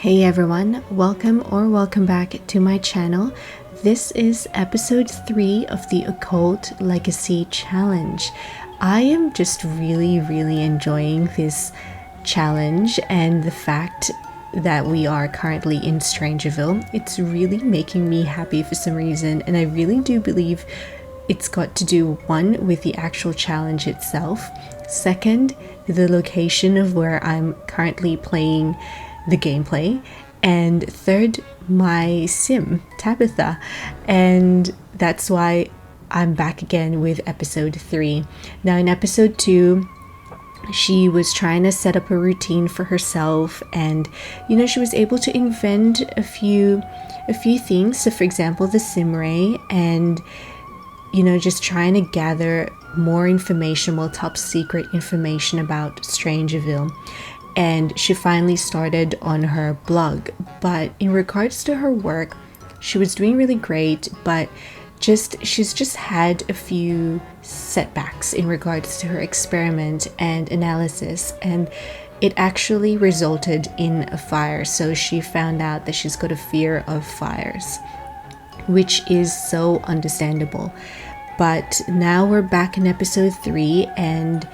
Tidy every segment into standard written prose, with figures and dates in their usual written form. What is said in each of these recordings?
Hey everyone, welcome back to my channel. This is episode 3 of the Occult Legacy Challenge. I am just really enjoying this challenge and the fact that we are currently in Strangerville. It's really making me happy for some reason, and I really do believe it's got to do, one, with the actual challenge itself, second, the location of where I'm currently playing the gameplay, and third, my sim, Tabitha. And that's why I'm back again with episode 3. Now in episode 2, she was trying to set up a routine for herself, and she was able to invent a few things. So for example, the sim ray, and just trying to gather more information, well, top secret information about Strangerville. And she finally started on her blog. But in regards to her work, she was doing really great, but she's just had a few setbacks in regards to her experiment and analysis, and it actually resulted in a fire. So she found out that she's got a fear of fires, which is so understandable. But now we're back in episode 3, and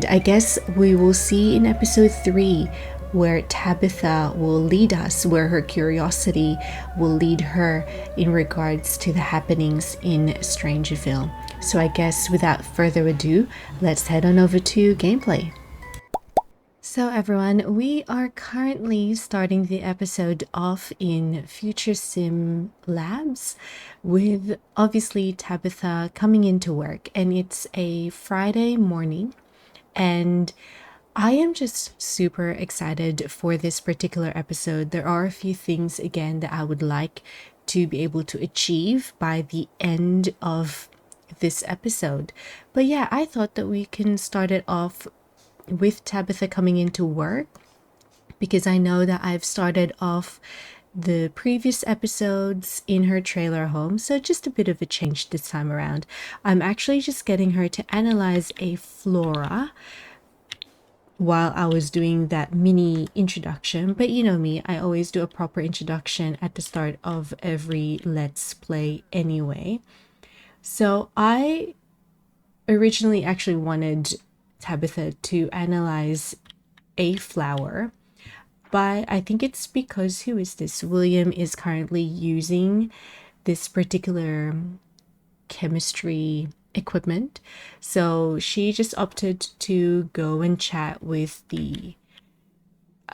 I guess we will see in episode 3 where Tabitha will lead us, where her curiosity will lead her in regards to the happenings in Strangerville. So I guess without further ado, let's head on over to gameplay. So everyone, we are currently starting the episode off in Future Sim Labs with obviously Tabitha coming into work, and it's a Friday morning. And I am just super excited for this particular episode. There are a few things, again, that I would like to be able to achieve by the end of this episode. But yeah, I thought that we can start it off with Tabitha coming into work, because I know that I've started off the previous episodes in her trailer home, so just a bit of a change this time around. I'm actually just getting her to analyze a flora while I was doing that mini introduction, but you know me, I always do a proper introduction at the start of every Let's Play anyway. So I originally actually wanted Tabitha to analyze a flower, but I think it's because, who is this? William is currently using this particular chemistry equipment, so she just opted to go and chat with the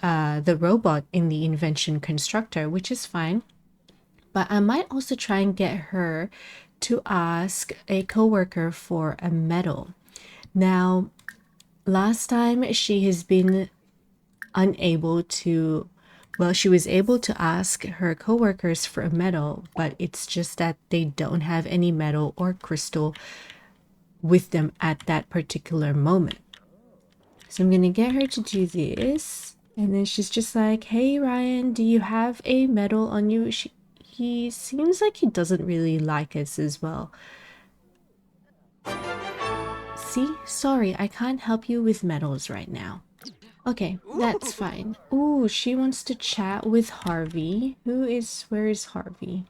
robot in the invention constructor, which is fine. But I might also try and get her to ask a coworker for a medal. Now, last time she has been unable to, well, she was able to ask her coworkers for a medal, but it's just that they don't have any metal or crystal with them at that particular moment. So I'm gonna get her to do this, and then she's just like, hey Ryan, do you have a medal on you? He seems like he doesn't really like us as well. See, sorry, I can't help you with medals right now. Okay, that's fine. Ooh, she wants to chat with Harvey. Where is Harvey?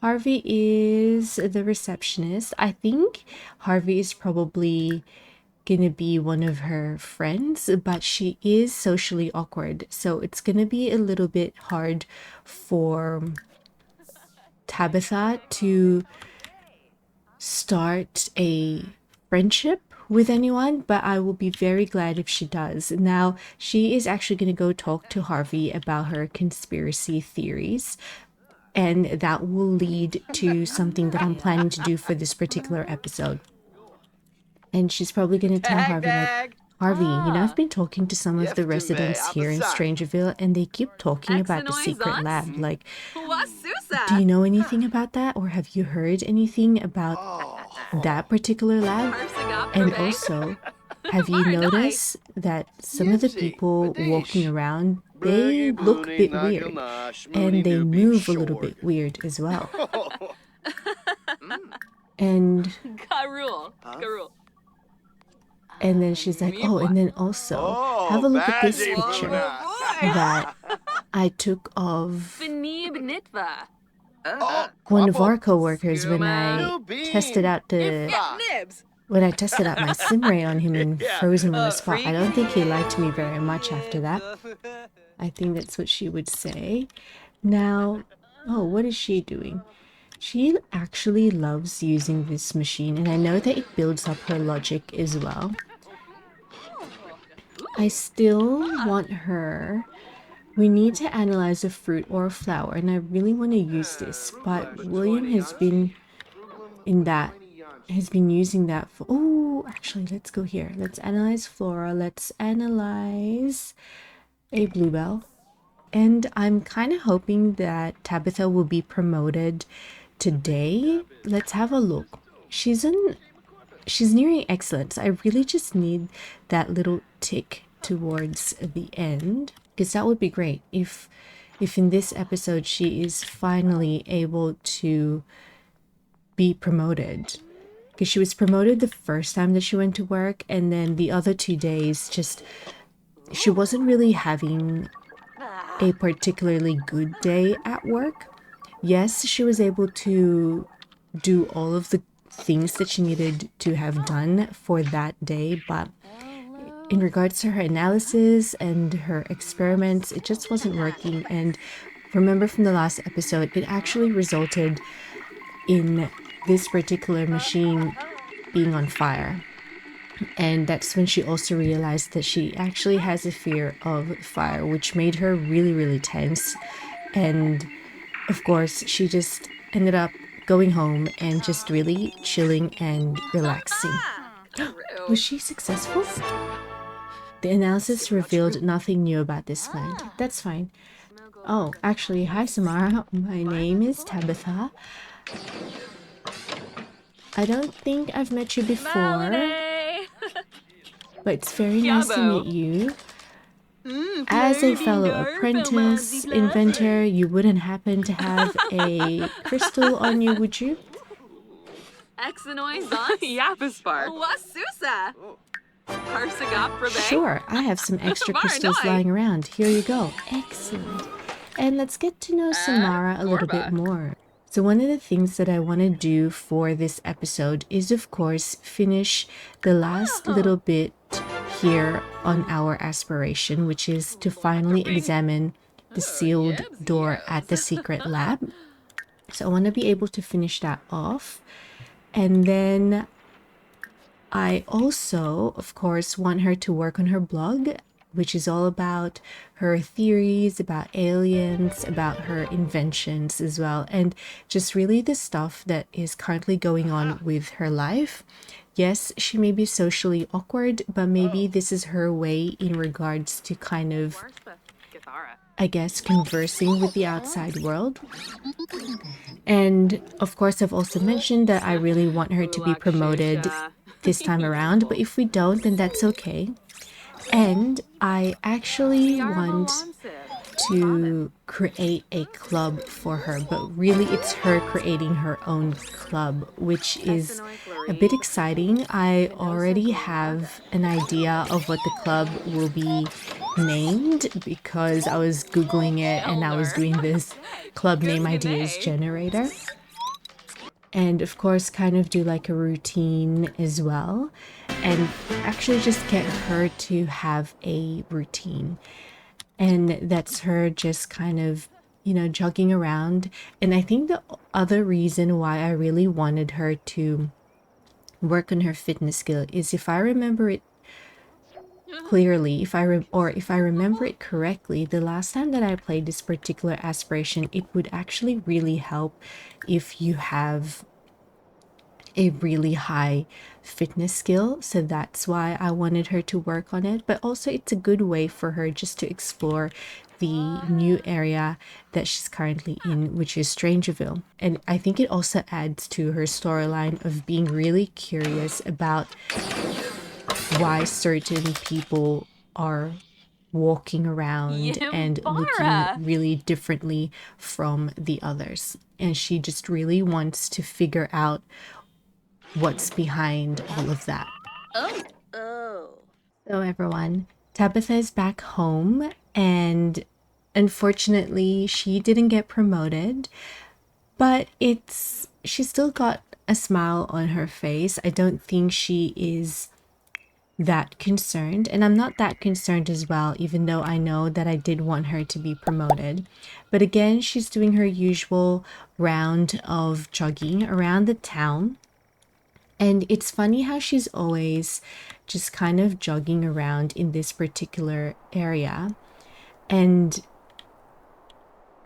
Harvey is the receptionist. I think Harvey is probably gonna be one of her friends, but she is socially awkward, so it's gonna be a little bit hard for Tabitha to start a friendship with anyone, but I will be very glad if she does. Now, she is actually going to go talk to Harvey about her conspiracy theories, and that will lead to something that I'm planning to do for this particular episode. And she's probably going to tell Harvey, like, Harvey, I've been talking to some of the residents here in Strangerville, and they keep talking about the secret lab. Like, do you know anything about that? Or have you heard anything about that particular lab? And also, have you noticed that some of the people walking around, they look a bit weird, and they move a little bit weird as well. And then she's like, oh, and then also have a look at this picture that I took of Benib Nitva. one of our co-workers when I tested out Nibs. when I tested out my sim ray on him and froze him on the spot. I don't think he liked me very much after that. I think that's what she would say. Now, oh, what is she doing? She actually loves using this machine, and I know that it builds up her logic as well. I still want her. We need to analyze a fruit or a flower, and I really want to use this, but William has been using that for, oh, actually, let's go here. Let's analyze flora. Let's analyze a bluebell. And I'm kind of hoping that Tabitha will be promoted today. Let's have a look. She's nearing excellence. I really just need that little tick towards the end, because that would be great if in this episode she is finally able to be promoted, because she was promoted the first time that she went to work, and then the other 2 days just she wasn't really having a particularly good day at work. Yes, she was able to do all of the things that she needed to have done for that day, but in regards to her analysis and her experiments, it just wasn't working. And remember from the last episode, it actually resulted in this particular machine being on fire. And that's when she also realized that she actually has a fear of fire, which made her really, really tense. And of course, she just ended up going home and just really chilling and relaxing. Was she successful? The analysis revealed nothing new about this plant. That's fine. Oh, actually, hi Samara. My name is Tabitha. I don't think I've met you before, but it's very nice to meet you. As a fellow apprentice, inventor, you wouldn't happen to have a crystal on you, would you? Yapispar. Wasusa. Sure, I have some extra crystals lying around. Here you go. Excellent. And let's get to know Samara a little bit more. So one of the things that I want to do for this episode is, of course, finish the last little bit here on our aspiration, which is to finally examine the sealed door at the secret lab. So I want to be able to finish that off. And then I also, of course, want her to work on her blog, which is all about her theories, about aliens, about her inventions as well, and just really the stuff that is currently going on with her life. Yes, she may be socially awkward, but maybe this is her way in regards to kind of, I guess, conversing with the outside world. And of course, I've also mentioned that I really want her to be promoted this time around, but if we don't, then that's okay. And I actually want to create a club for her, but really it's her creating her own club, which is a bit exciting. I already have an idea of what the club will be named because I was Googling it and I was doing this club name ideas generator. And of course, kind of do like a routine as well, and actually just get her to have a routine. And that's her just kind of, you know, jogging around. And I think the other reason why I really wanted her to work on her fitness skill is, if I remember it clearly, if I remember it correctly, the last time that I played this particular aspiration, it would actually really help if you have a really high fitness skill. So that's why I wanted her to work on it, but also it's a good way for her just to explore the new area that she's currently in, which is Strangerville. And I think it also adds to her storyline of being really curious about why certain people are walking around and looking really differently from the others. And she just really wants to figure out what's behind all of that. So everyone, Tabitha is back home, and Unfortunately, she didn't get promoted, but she still got a smile on her face. I don't think she is that concerned, and I'm not that concerned as well, even though I know that I did want her to be promoted. But again, she's doing her usual round of jogging around the town. And it's funny how she's always just kind of jogging around in this particular area. And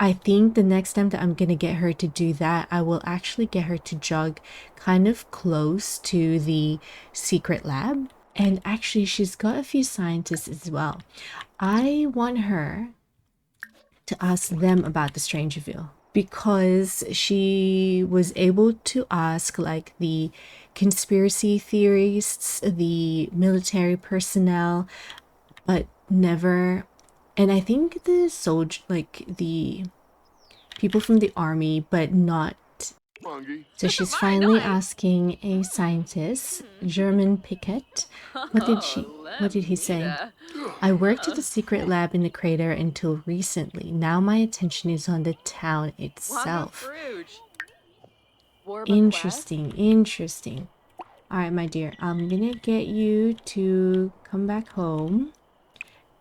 I think the next time that I'm going to get her to do that, I will actually get her to jog kind of close to the secret lab. And actually, she's got a few scientists as well. I want her to ask them about the Strangerville, because she was able to ask like the conspiracy theorists, the military personnel, but never. And I think the the people from the army, but not. So she's finally asking a scientist, German Pickett. What did he say? I worked at the secret lab in the crater until recently. Now my attention is on the town itself. Interesting, interesting. All right, my dear, I'm gonna get you to come back home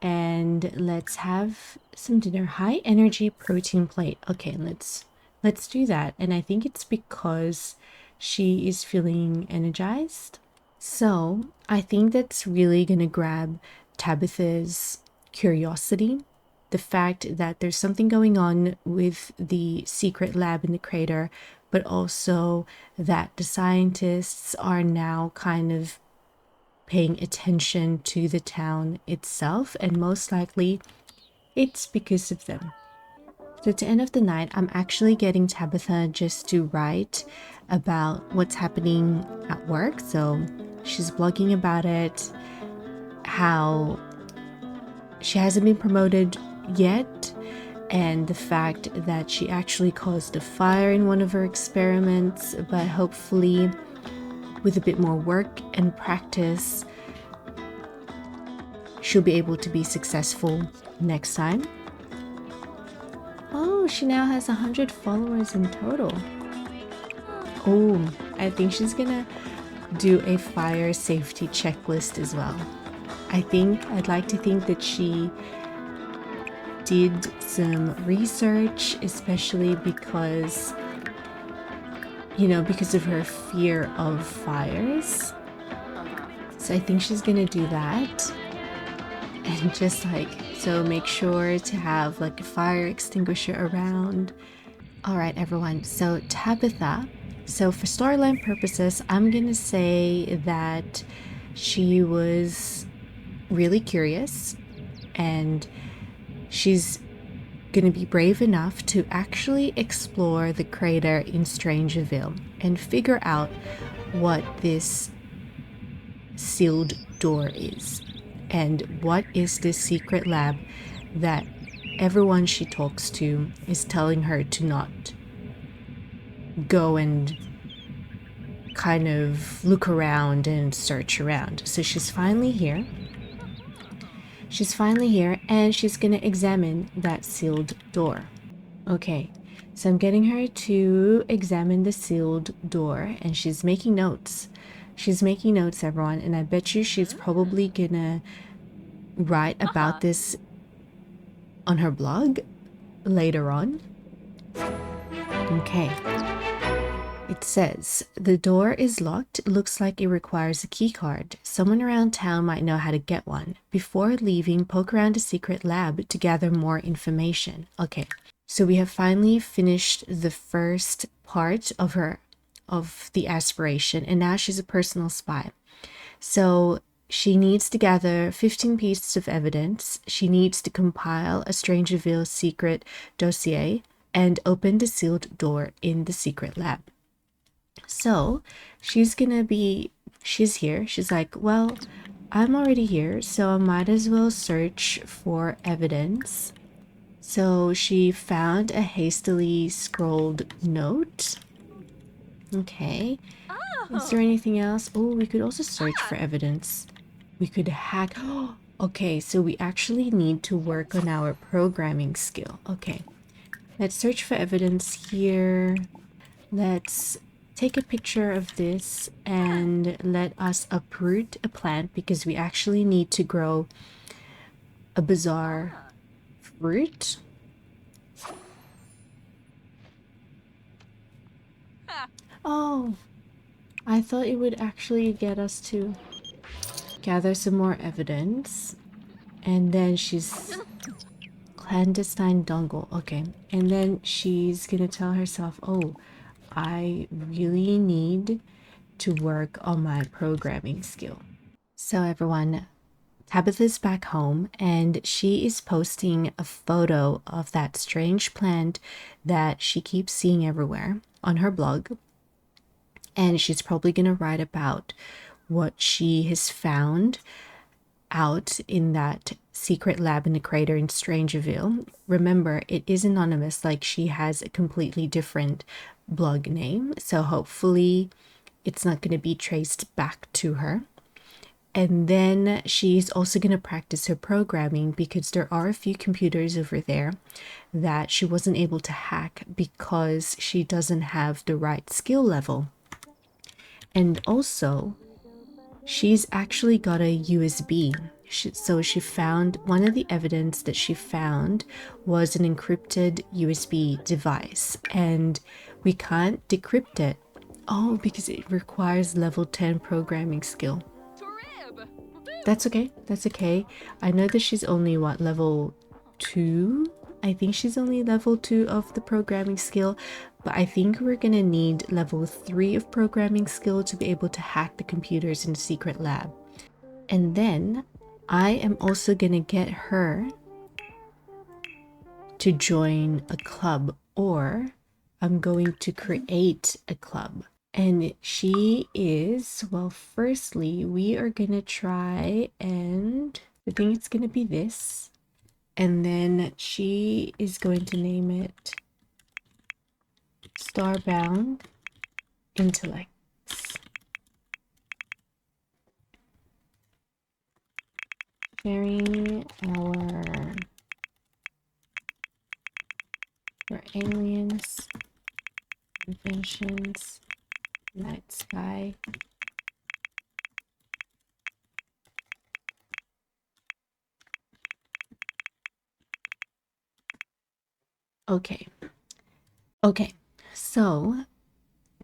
and let's have some dinner. High energy protein plate. Okay, let's do that. And I think it's because she is feeling energized. So I think that's really gonna grab Tabitha's curiosity. The fact that there's something going on with the secret lab in the crater, but also that the scientists are now kind of paying attention to the town itself, and most likely it's because of them. So at the end of the night, I'm actually getting Tabitha just to write about what's happening at work. So she's blogging about it, how she hasn't been promoted yet, and the fact that she actually caused a fire in one of her experiments, but hopefully with a bit more work and practice, she'll be able to be successful next time. Oh, she now has 100 followers in total. Oh, I think she's gonna do a fire safety checklist as well. I'd like to think that she did some research, especially because, because of her fear of fires. So I think she's gonna do that. And just so make sure to have like a fire extinguisher around. All right, everyone. So Tabitha, so for storyline purposes, I'm gonna say that she was really curious, and she's gonna be brave enough to actually explore the crater in Strangerville and figure out what this sealed door is, and what is this secret lab that everyone she talks to is telling her to not go and kind of look around and search around. So she's finally here. And she's gonna examine that sealed door. Okay, so I'm getting her to examine the sealed door, and she's making notes. Everyone, and I bet you she's probably gonna write about this on her blog later on. Okay. It says, the door is locked. It looks like it requires a key card. Someone around town might know how to get one. Before leaving, poke around a secret lab to gather more information. Okay, so we have finally finished the first part of the aspiration, and now she's a personal spy. So she needs to gather 15 pieces of evidence. She needs to compile a Strangerville secret dossier and open the sealed door in the secret lab. So she's here. She's like, well, I'm already here, so I might as well search for evidence. So she found a hastily scrolled note. Okay. Is there anything else? Oh, we could also search for evidence. We could hack. Okay, so we actually need to work on our programming skill. Okay, let's search for evidence here. Let's take a picture of this and let us uproot a plant because we actually need to grow a bizarre fruit. Oh, I thought it would actually get us to gather some more evidence. And then she's clandestine dongle. Okay. And then she's gonna tell herself, oh, I really need to work on my programming skill. So everyone, Tabitha's back home and she is posting a photo of that strange plant that she keeps seeing everywhere on her blog. And she's probably going to write about what she has found out in that secret lab in the crater in Strangerville. Remember, it is anonymous, like she has a completely different blog name. So hopefully it's not going to be traced back to her. And then she's also going to practice her programming because there are a few computers over there that she wasn't able to hack because she doesn't have the right skill level. And also, she's actually got a USB. So she found one of the evidence that she found was an encrypted USB device, and we can't decrypt it. Oh, because it requires level 10 programming skill. That's okay. That's okay. I know that she's only what, level 2? I think she's only level 2 of the programming skill, but I think we're gonna need level 3 of programming skill to be able to hack the computers in the secret lab. And then I am also gonna get her to join a club, or I'm going to create a club. And she is, well, firstly, we are gonna try, and I think it's gonna be this. And then she is going to name it Starbound Intellects. Sharing our aliens, inventions, night sky. Okay. Okay. So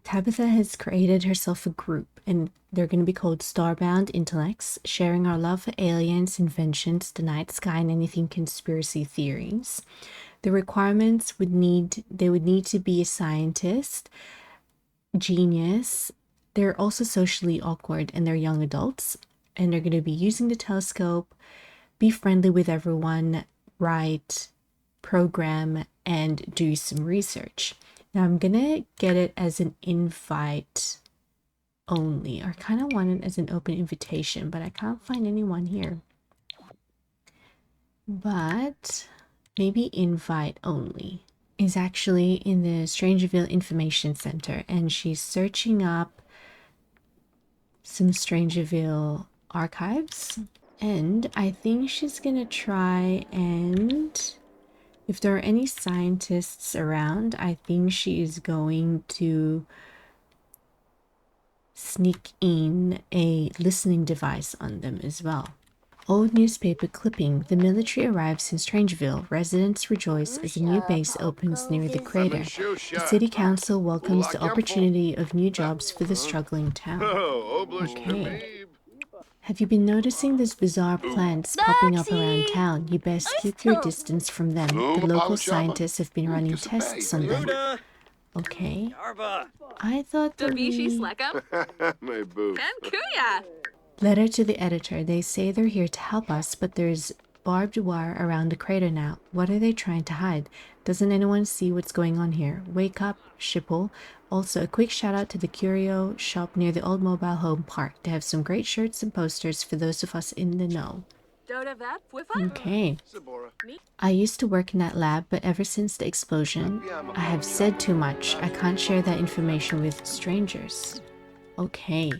Tabitha has created herself a group, and they're going to be called Starbound Intellects, sharing our love for aliens, inventions, the night sky, and anything conspiracy theories. The requirements would need to be a scientist, genius. They're also socially awkward, and they're young adults, and they're going to be using the telescope, be friendly with everyone, write, program, and do some research. Now I'm gonna get it as an invite only. I kind of want it as an open invitation, but I can't find anyone here. But maybe invite only is actually in the Strangerville Information Center, and she's searching up some Strangerville archives. And I think she's gonna try, and if there are any scientists around, I think she is going to sneak in a listening device on them as well. Old newspaper clipping. The military arrives in Strangeville. Residents rejoice as a new base opens near the crater. The city council welcomes the opportunity of new jobs for the struggling town. Okay. Have you been noticing those bizarre plants popping up around town? You best keep your distance from them. The local scientists have been running tests on them. Okay. I thought that Letter to the editor. They say they're here to help us, but there's barbed wire around the crater now. What are they trying to hide? Doesn't anyone see what's going on here? Wake up, Shipple. Also, a quick shout out to the curio shop near the old mobile home park. They have some great shirts and posters for those of us in the know. Okay. I used to work in that lab, but ever since the explosion, I have said too much. I can't share that information with strangers. Okay.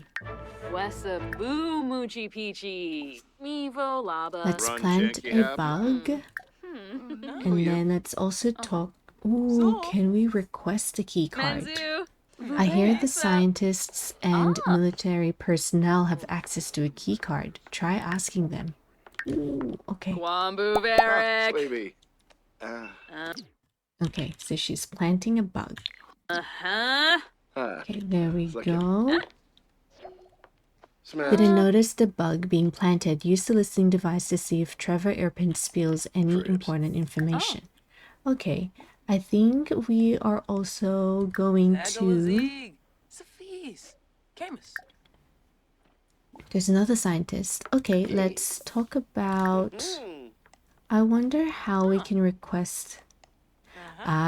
Wessa boo moochie peachy. Mevo laba. Let's Run, plant check, a yep. bug. Hmm. And then let's also talk. Ooh, can we request a key card? Menzu. I hear the scientists and military personnel have access to a key card. Try asking them. Ooh, okay. Kwambu Ah, Varric. Sleepy. Okay, so she's planting a bug. Uh-huh. Okay, there we Flick go. Smash. Didn't notice the bug being planted. Use the listening device to see if Trevor Airpin spills any Fruit. important information. Okay, I think we are also going to... Sophie's. Camus. There's another scientist. Okay, let's talk about... I wonder how we can request...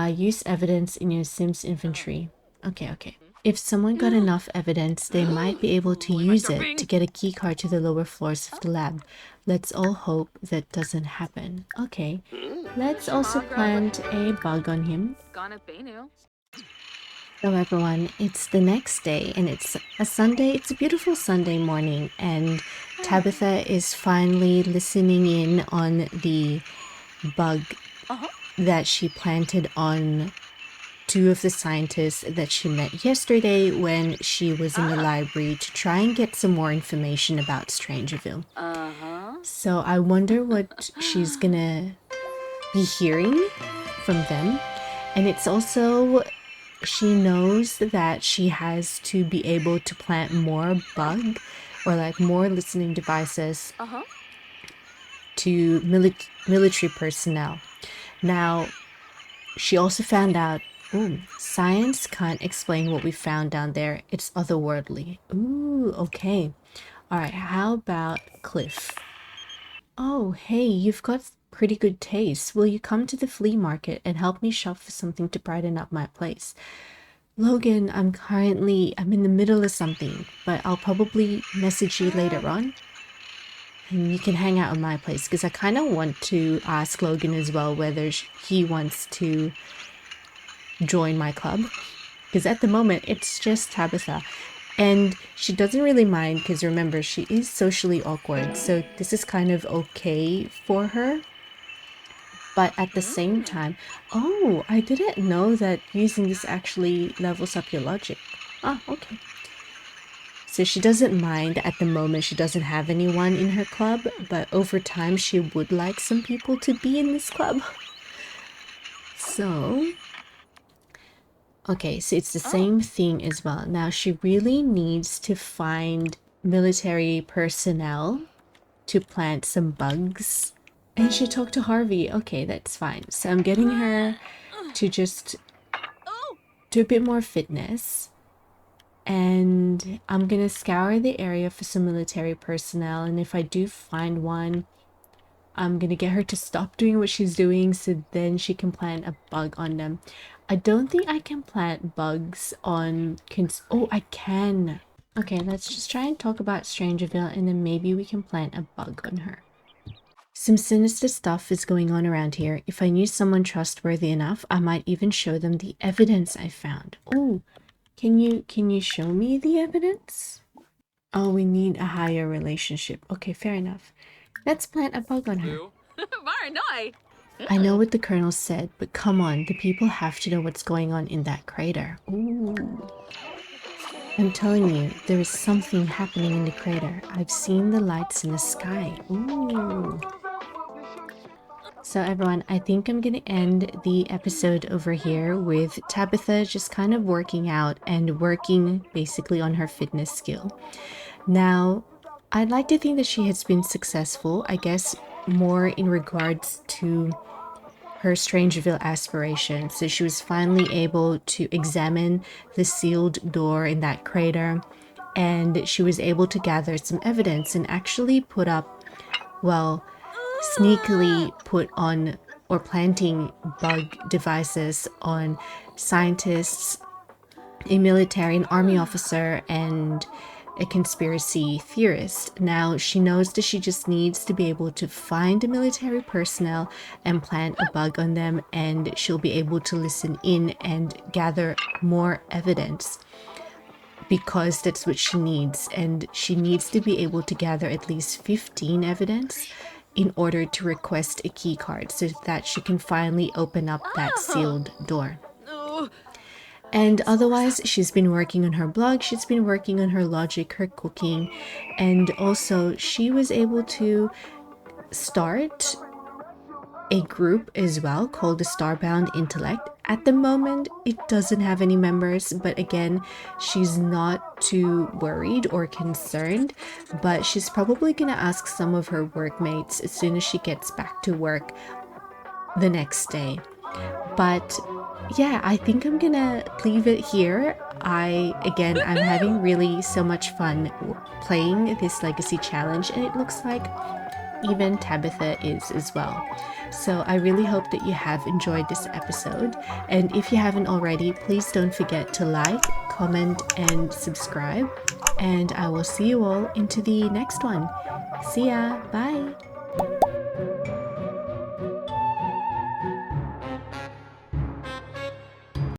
use evidence in your Sims inventory. Okay. If someone got enough evidence, they might be able to use it to get a keycard to the lower floors of the lab. Let's all hope that doesn't happen. Okay, let's also plant a bug on him. Gonna Benu. So everyone, it's the next day and it's a Sunday. It's a beautiful Sunday morning and Tabitha is finally listening in on the bug that she planted on two of the scientists that she met yesterday when she was in the library to try and get some more information about Strangerville. So I wonder what she's gonna be hearing from them. And it's also, she knows that she has to be able to plant more bug or like more listening devices to military personnel. Now, she also found out, ooh, science can't explain what we found down there. It's otherworldly. Ooh, okay. All right, how about Cliff? Oh, hey, you've got pretty good taste. Will you come to the flea market and help me shop for something to brighten up my place? Logan, I'm in the middle of something, but I'll probably message you later on. And you can hang out at my place because I kind of want to ask Logan as well whether he wants to join my club. Because at the moment, it's just Tabitha. And she doesn't really mind because remember, she is socially awkward. So this is kind of okay for her. But at the same time, oh, I didn't know that using this actually levels up your logic. Ah, okay. So she doesn't mind at the moment. She doesn't have anyone in her club, but over time she would like some people to be in this club. So, okay, so it's the same thing as well. Now she really needs to find military personnel to plant some bugs. And she talked to Harvey. Okay, that's fine. So I'm getting her to just do a bit more fitness. And I'm gonna scour the area for some military personnel, and if I do find one, I'm gonna get her to stop doing what she's doing so then she can plant a bug on them. I don't think I can plant bugs on oh, I can. Okay, let's just try and talk about Strangerville and then maybe we can plant a bug on her. Some sinister stuff is going on around here. If I knew someone trustworthy enough, I might even show them the evidence I found. Oh, can you show me the evidence? Oh, we need a higher relationship. Okay, fair enough. Let's plant a bug on her. Maranoi. I know what the colonel said, but come on, the people have to know what's going on in that crater. Ooh. I'm telling you, there is something happening in the crater. I've seen the lights in the sky. Ooh. So everyone, I think I'm going to end the episode over here with Tabitha just kind of working out and working basically on her fitness skill. Now, I'd like to think that she has been successful, I guess more in regards to her Strangerville aspiration. So she was finally able to examine the sealed door in that crater, and she was able to gather some evidence and actually put up, well, sneakily put on or planting bug devices on scientists, a military, an army officer, and a conspiracy theorist. Now she knows that she just needs to be able to find a military personnel and plant a bug on them, and she'll be able to listen in and gather more evidence. because that's what she needs, and she needs to be able to gather at least 15 evidence in order to request a key card so that she can finally open up that sealed door. And otherwise, she's been working on her blog, she's been working on her logic, her cooking, and also she was able to start a group as well called the Starbound Intellect. At the moment, it doesn't have any members, but again, she's not too worried or concerned, but she's probably gonna ask some of her workmates as soon as she gets back to work the next day. But yeah, I think I'm gonna leave it here. I'm having really so much fun playing this legacy challenge, and it looks like even Tabitha is as well. So I really hope that you have enjoyed this episode, and if you haven't already, please don't forget to like, comment, and subscribe, and I will see you all into the next one. See ya, bye!